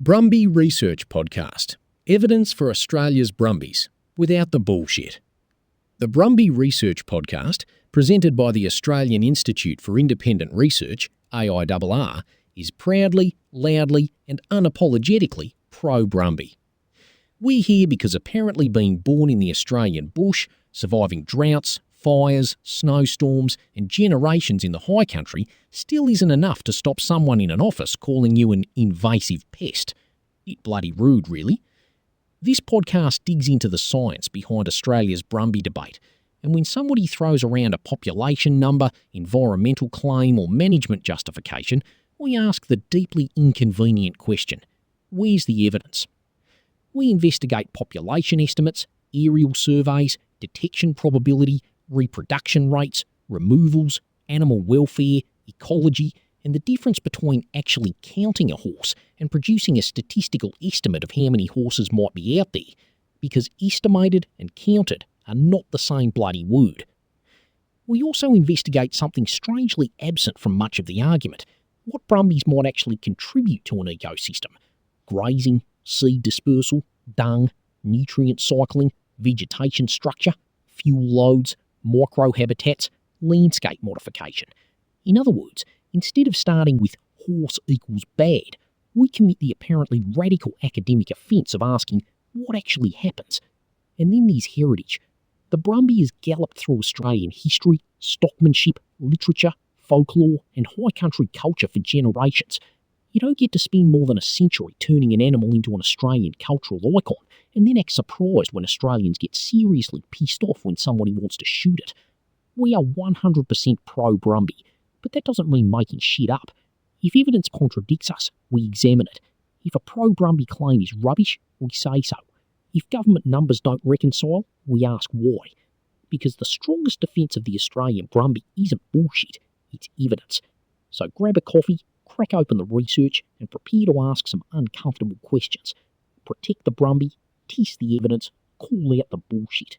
Brumby Research Podcast. Evidence for Australia's Brumbies, without the bullshit. The Brumby Research Podcast, presented by the Australian Institute for Independent Research, AIRR, is proudly, loudly and unapologetically pro-Brumby. We're here because apparently being born in the Australian bush, surviving droughts, fires, snowstorms and generations in the high country still isn't enough to stop someone in an office calling you an invasive pest. Bit bloody rude, really. This podcast digs into the science behind Australia's Brumby debate, and when somebody throws around a population number, environmental claim or management justification, we ask the deeply inconvenient question: where's the evidence? We investigate population estimates, aerial surveys, detection probability, reproduction rates, removals, animal welfare, ecology, and the difference between actually counting a horse and producing a statistical estimate of how many horses might be out there, because estimated and counted are not the same bloody word. We also investigate something strangely absent from much of the argument: what Brumbies might actually contribute to an ecosystem. Grazing, seed dispersal, dung, nutrient cycling, vegetation structure, fuel loads, microhabitats, landscape modification. In other words, instead of starting with horse equals bad, we commit the apparently radical academic offence of asking what actually happens. And then there's heritage. The Brumby has galloped through Australian history, stockmanship, literature, folklore and high country culture for generations. You don't get to spend more than a century turning an animal into an Australian cultural icon and then act surprised when Australians get seriously pissed off when somebody wants to shoot it. We are 100% pro-Brumby, but that doesn't mean making shit up. If evidence contradicts us, we examine it. If a pro-Brumby claim is rubbish, we say so. If government numbers don't reconcile, we ask why. Because the strongest defence of the Australian Brumby isn't bullshit, it's evidence. So grab a coffee, crack open the research and prepare to ask some uncomfortable questions. Protect the Brumby, test the evidence, call out the bullshit.